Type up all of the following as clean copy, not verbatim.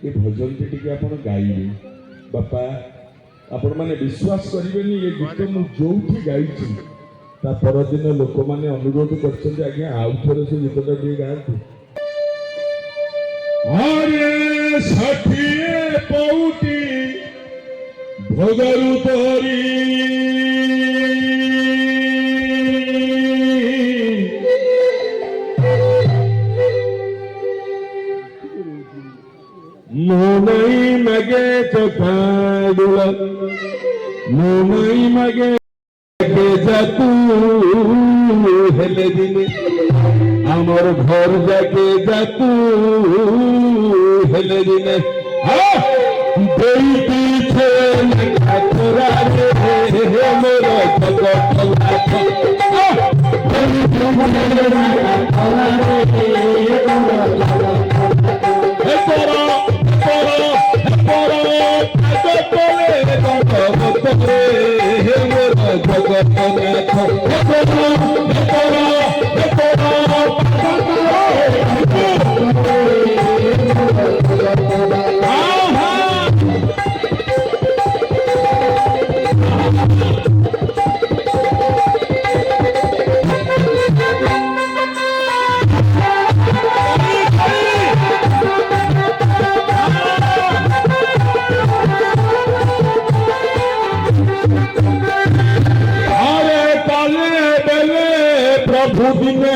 ये भजन टी आप गाइबे बापा आपण मैंने विश्वास करेंगे ये गीत मुझे गाई परदिन लोक मैंने अनुरोध कर आउ थे से गीतटा टे गाँति अरे षठिए पौटी भोगरु तोरी मुनई मगे चोखाडुला मुनई मगे जातू हेले दिने आमर घर जाके जातू हेले दिने पीछे खतरा रे मोर जगत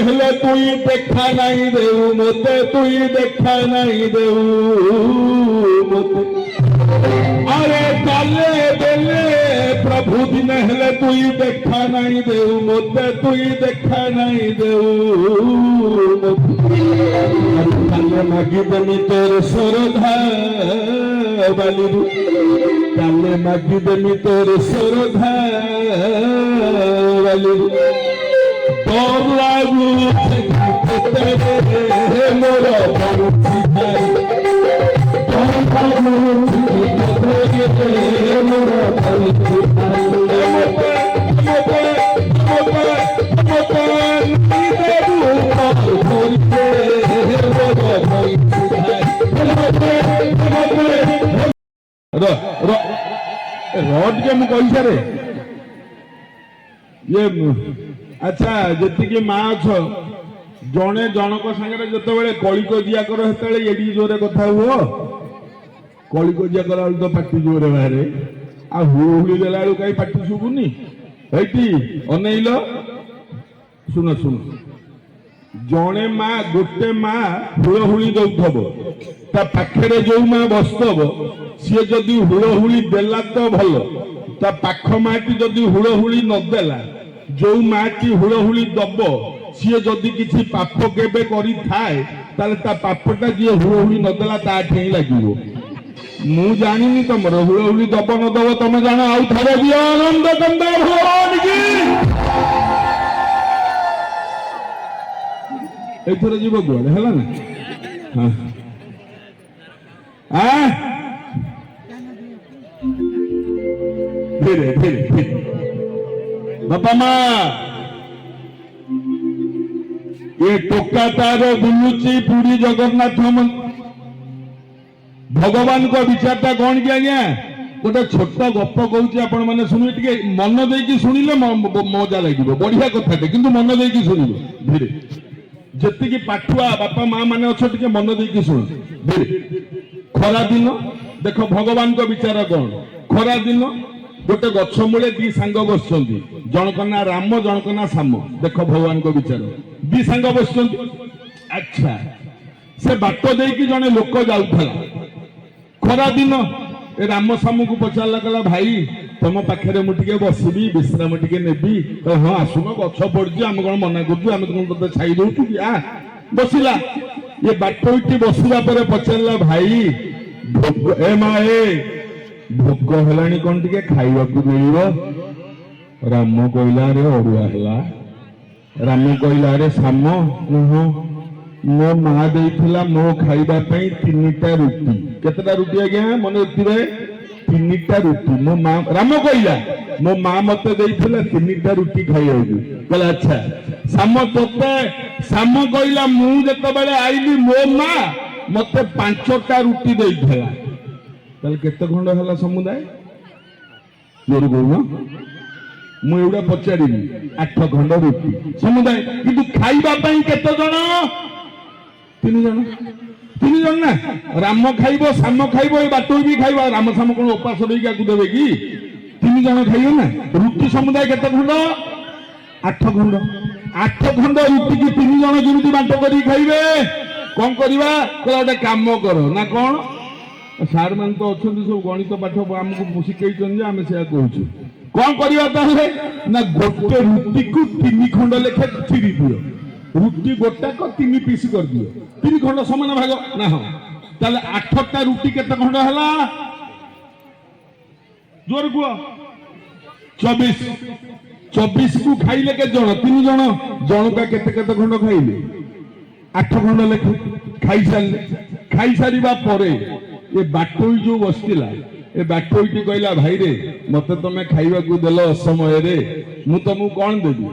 हेले तुई देखा नहीं देऊ मते तुई देखा नहीं देऊ मते अरे काले बेले प्रभु दिन हेले तुई देखा नहीं देऊ मते तुई देखा नहीं देऊ काले मागी देनी तोर श्रद्धा बाली काले मागी देनी तोर श्रद्धा बाली और लागू मोर रड के मुझे कही सारे ये अच्छा जी माँ अछ जड़े जनक सागर जो कलिकजिया कर एडी जोरे कथा हुआ कलिकजिया कला तो पाटी जोरे बाहर आ हुड़ी देला कहीं पाटी शुभुनी है अनैल शुण शुण जड़े माँ गोटे माँ हुड़हुड़ी दौथब ता पाखे जो माँ बसतब सी जदि हुड़हुड़ी देला तो भल ता पाख माटी जदि हुड़हुड़ी नदेला जो माटी हुड़हुड़ी दब सी जदि किसी पाप केबे करी थाए ताले ता पापटा जी हुड़हुड़ी नदेला ता ठेई लागिवो मु जानिनी तमरो हुड़हुड़ी दब न दब तमे जानो आउ थारे दियो आनंद कंद भगवान की एथरे जीव गोले हला ना हां आ धीरे धीरे बापा माँ ये टोका तार बुलुची पूरी जगन्नाथ भगवान को विचारटा कौन कि आज्ञा गोटे छोट गप कहूँ आपण मैंने शुणी टे मन देकी शुणिले मजा लगे बढ़िया कथाटे कि मन देकी शुणिले धीरे जी पाठुआ बापा माँ मैंने अच्छे टे मन देकी शुण धीरे खरा दिन देख भगवान को विचार कौन खरा दिन गोटे गछ मूले दी सांग बस जनक ना राम जनक ना श्याम देख भगवान को विचार दी सांग बस अच्छा से बाट देकी जने लोक जाऊला खरा दिन राम श्याम को पचारा कहला भाई तुम पाखे मुझे बसबी विश्राम टे नेबी हाँ आसुन गछ पड़ी आम कौन मना कर तुम छाई दौ कि आ बसला ये बाट बसला पचारा भाई ए माँ भोक है कौन टे खावा मिल राम कहला रे अरुआ है राम कहला रे श्याम मो माँ देइथिला मो खाइबा पई 3टा रुटी केतटा रुटी आज्ञा मन रखिबे 3टा रुटी मो माँ राम कहला मो माँ मते देइथिला 3टा रुटी खाइबा कहला अच्छा श्याम तोते श्याम कहला मु जते बेले आइली मो माँ मते 5टा रुटी देइथला ताले केते खंड हला समुदाय जोर बोलना मु एवडा पचारिनी 8 खंड रुटी समुदाय किंतु खाइबा पई केते जण 3 जण ना राम खाइबो साम खाइबो ए बाटो भी खाइबो राम साम कोन उपास देई आकु देबे की 3 जण खाइयो ना रुटी समुदाय केते खंड 8 खंड 8 खंड रुटी की 3 जण जेमिति बांटो करी खाइबे कोन करबा गोटे काम करो ना कोन सार मान तो अच्छा सब गणित पाठ आमको शिखई आम से कहूँ कौन करवा ना गोटे रुटी को 3 खंड लेखे चिरी दियो रुटी गोटा को 3 पीस कर दियो 3 खंड समान भाग ना हाँ ताले 8टा रुटी केते खंड हला जोर गुआ 24 को खाइले के जण 3 जण जनका केते केते खंड खाइले 8 खंड लेखे खाई सारिबा परे ये बाटोई जो बसला ए बाटोईटी कहला भाई रे मते तमे खाइबा को देलो समय रे मु तुमको कौन देबी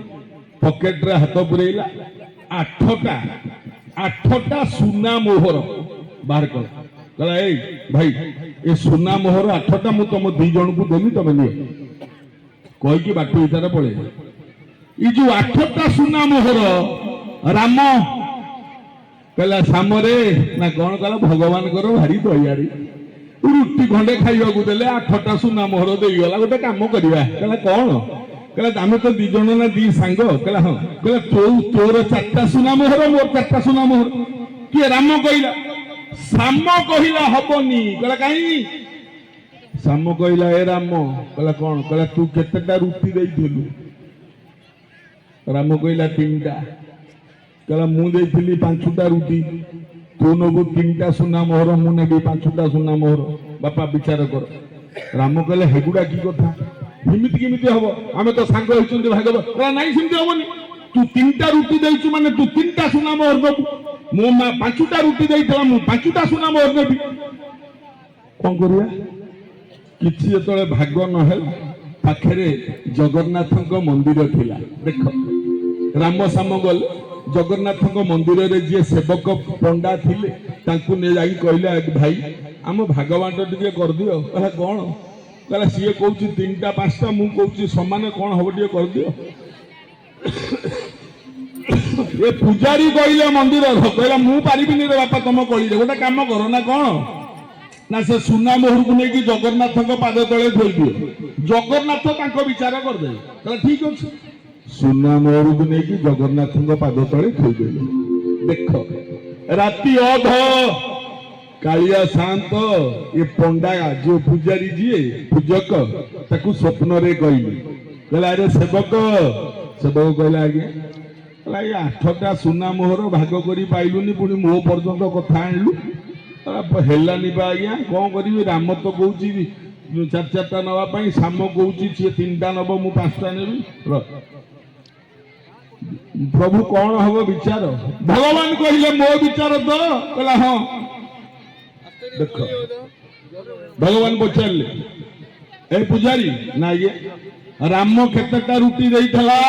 पॉकेट रे हाथ पुरेला 8टा सुना मोहर बाहर कर कहला ए भाई ए सुना मोहर 8टा मु तुम 2 जन को देली तमे नियो कहि कि बाटोई तारा पळे ई जो 8टा सुना मोहर राम कहला सामरे ना कौन कहला भगवान करो भारी दयारी रुटी खंडे खाइबा को देले 8टा सुना मोहर देई गला गोटे काम करबा कहला कौन कहला आमे तो 2 जण ना 2 सांग कहला हां कहला तोर 4टा सुना मोहर मोर 4टा सुना मोहर के राम कहला साम कहला हबनी कहला काई साम कहला ए राम कहला कौन कहला तू केतेटा रुटी देइथिलु राम कहला 3टा कहला मु देइथिली 5टा रुटी तू नबु 3टा सुना मोहर मु नेबी 5टा सुना मोहर बापा विचार कर राम कहले हेगुडा की कथा हिमिति किमिति हबो आमे तो सांग होइचुंदी भागव कहला नाही सिमति हबोनी तू 3टा रुटी देइछु माने तू 3टा सुना मोहर दबु मो 5टा रुटी देइथला मु 5टा सुना मोहर नेबी कोन करिया किछि जेतले भाग न हेल पाखरे जगन्नाथଙ୍କ मंदिर थिला देखो राम साम गल जगन्नाथ मंदिर रे जे सेवक पंडा थिले तांकु ने जाई कहले भाई आम भागवान टिके कर दियो कहला कोन कहला सीए कहूची 3टा 5टा मु कहूची समान कोन हबो टिके कर दियो ए पुजारी कहले मंदिर कहला मु पारिबिनी रे बापा तुम कहि रे गोटा काम करो ना कोन ना से सुना मोहर को नेकी जगन्नाथ पाद तले थई दियो जगन्नाथ तांको विचार कर दे कहला ठीक अछि सुना मोहर को नेकी जगन्नाथ पाद तले थई देले देख राती अध कालिया शांत ये पंडा जो पुजारी जी पूजक ताकू स्वप्न रे कहली कहला अरे सेवक कहला आगे कहला ये 8टा सुना मोहर भाग करी पाइलुनी पुनी मो पर्यंत कथा आनलु हेलानी बा आज्ञा कौन करी राम तो कहूँ 4-4टा नवा साम कहूँ सी 3टा नब मु 5टा नेबी प्रभु कौन हम विचार भगवान कहले मो विचार तो कहला हाँ देख भगवान पचारे ए पुजारी ना ये राम केतेटा रुटी देइथला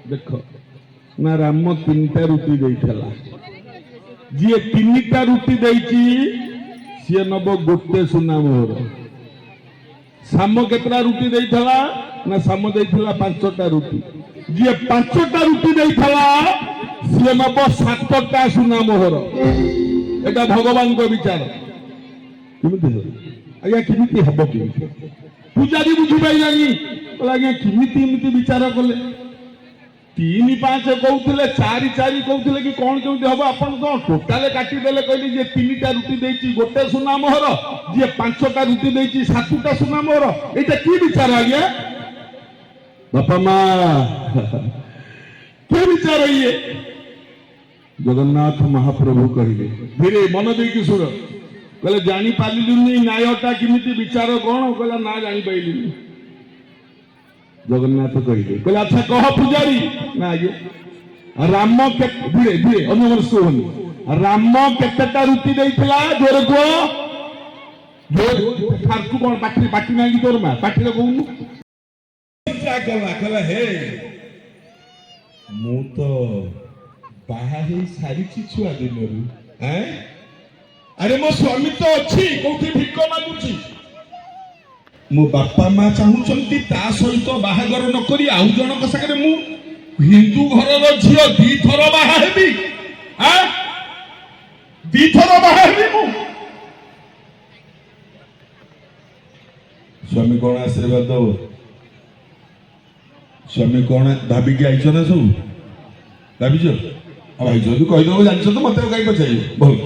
देख ना राम 3टा रुटी देइथला जी 3टा रुटी देइची सी नब गोटे सुना मोहर साम केतरा रुटी देइथला ना साम देइथला 5टा रुटी जी 5टा रुटी देइथला सी नब 7टा सुना मोहर एटा भगवान को विचार किमिति आज्ञा किमिति हबो कि पुजारी बुझी पाइलानी आज्ञा किमिति एमिति विचार कले 3-5 कहते 4-4 कहते कि कौन केमती हम आप टोटाल काटिदेले कहली जे 3टा रुटी देती गोटे सुना मोहर जी 5टा रुटी देती 7टा सुना मोहर यहाँ कि विचार आज्ञा बापा माँ क्या विचार ये जगन्नाथ महाप्रभु कहले धीरे मन देकी सुर कहले जानी पारिलुनी न्यायटा किमिति विचार कौन कहला ना जानी पाइलिनी जगन्नाथ कहले कहले अच्छा कह पुजारी ना आगे राम के धीरे धीरे अनुमन सुनी राम केतेटा रुटी देइथला जोर को जोर खारकु कोन पाटी पाटी नाही तोर मा पाटी रे कहू कहला हे मु तो बाहा हे सारी छुआ दिनरु अरे मो स्वामी तो अच्छी कोठी भिक मागुची मो बापा माँ चाहूचंती ता सहित बाहागर न करी आउ जनक सागरे मु हिंदू घरर झियो दी थर बाहा हेबी दी थर बाहा हेबी मु स्वामी कौन आशीर्वाद दो स्वामी कौन भाभी की आइछ ना सब भाभी जो भाई जो कहि दो जान तो मते कहीं पचाइयो भल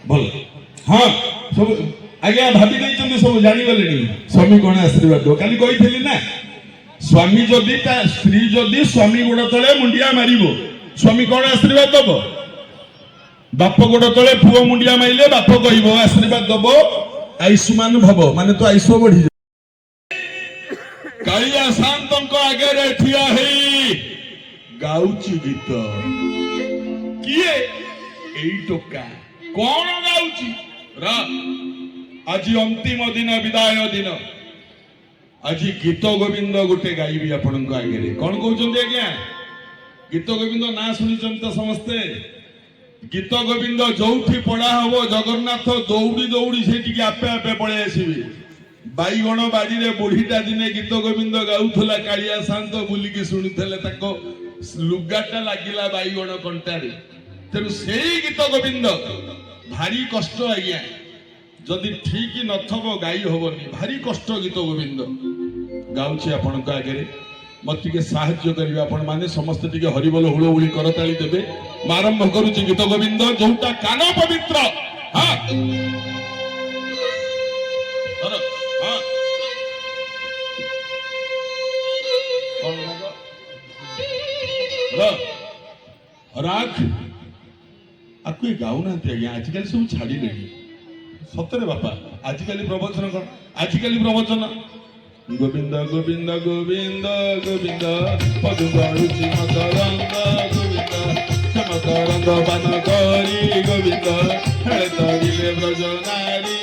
भल हां सब आज्ञा भाभी नहीं सब जानी गले स्वामी कौन आशीर्वाद दो काली कही ना स्वामी जदि स्त्री जदि स्वामी गोड़ तले मुंडिया मारिबो स्वामी कौन आशीर्वाद दब बाप गोड़ तले पुओ मुंडिया माइले बाप कहबो आशीर्वाद दब आयुष्मान भव माने तो आयुष बढ़ी कालिया शांतंक आगे रे ठिया हेई गाउची गीत किए एई टोका कौन गाउची रा आज अंतिम दिन विदाय दिन आज गीत गोविंद गोटे गाइबी आपण आगे कौन कहते आज्ञा गीत गोविंद ना शुणी तो समस्ते गीत गोविंद जो पढ़ा हम जगन्नाथ दौड़ी दौड़ी से आपे आपे पड़े आसबे बैगण बाड़ी बुढ़ीटा दिने गीत गोविंद गाउला कालिया शांत बुलिकी शुणुले लुगाटा लगिला बैगण कंटारे तेणु से गीत गोविंद भारी कष्ट आज्ञा जदि ठीक नथब गाई हबनी भारी कष्ट गीत गोविंद गाउछि आपण आगे मत टिके साहाय्य करिवे आपण माने समस्त टिके हरिबोल हुळहुळी करताली देबे आरंभ करूछि गीत गोविंद जोटा कान पवित्र हां हां कौन राग आपको गाऊ ना आजिकल सब छाड़ी लेनी सतरे बापा आजिकल प्रवचन कौन आजिकल प्रवचन गोविंद गोविंद गोविंद गोविंद पदु गरुचि मकरंद गोविंद चमकरंद बान करी गोविंद हेले तरिले ब्रजनारी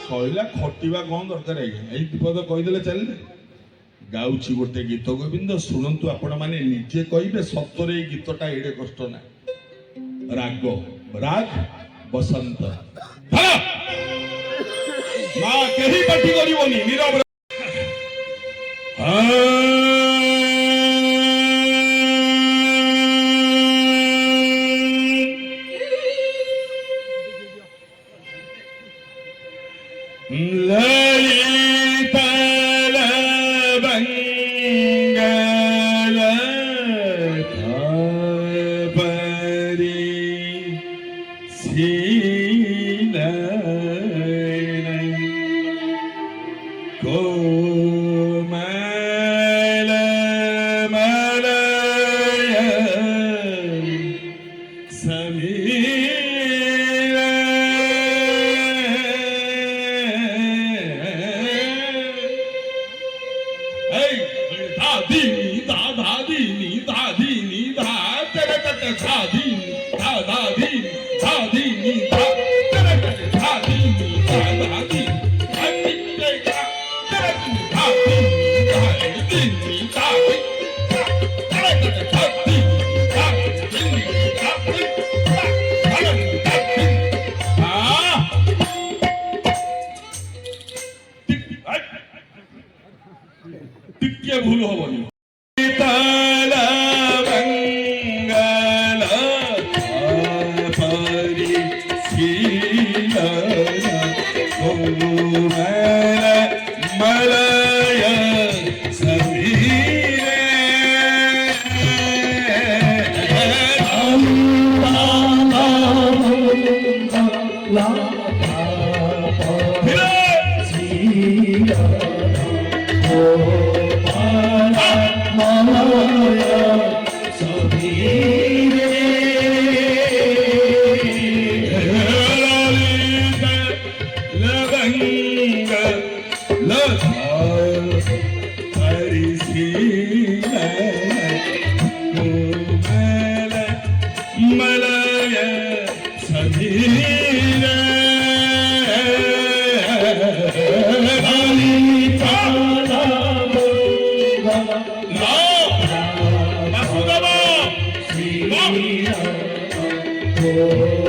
सइला खटिबा कौन दरकार एई पद कहिदेले चलिले गाउछि गोटे गीत गोविंद शुणु आपण माने निजे कहिबे सतरे गीतटा एडे कष्ट ना राग राग बसंत माँ कहीं पार्टी करिवनी नीरव टिके भूल हबनी Oh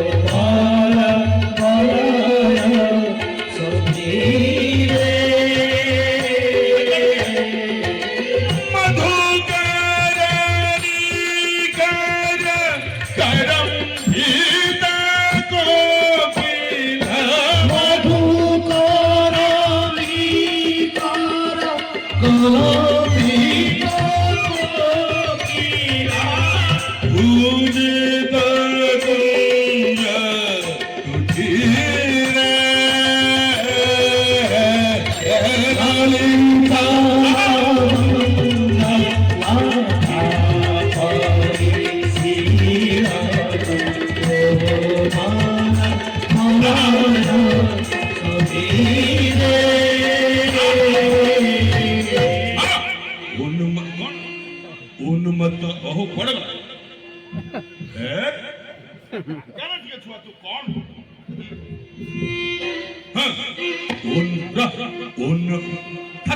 उन्मत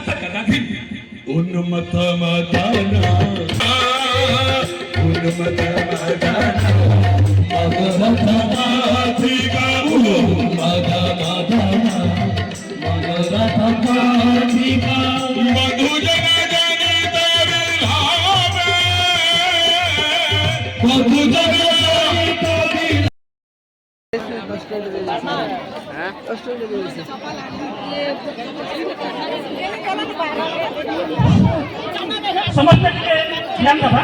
मदना उन्मत मदना मगरथ माधिका मद मदना मगरथ माधिका मधु जन जनित विलापे मधु जन ସମସ୍ତେ ଟିକେ ଧ୍ୟାନ ଦେବା।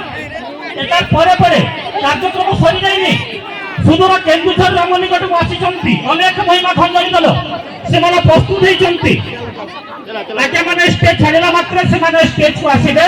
ଏଟା ପରେ ପରେ କାର୍ଯ୍ୟକ୍ରମ ସରିଯାଇନି। ସୁଦୂର କେନ୍ଦୁଝର ରାମ ନିକଟକୁ ଆସିଛନ୍ତି ଅନେକ ମହିମା ଖଞ୍ଜଣି ଦଳ, ସେମାନେ ପ୍ରସ୍ତୁତ ହେଇଛନ୍ତି। ଆଜ୍ଞା ମାନେ ଷ୍ଟେଜ ଛାଡ଼ିଲା ମାତ୍ରେ ସେମାନେ ଷ୍ଟେଜକୁ ଆସିବେ।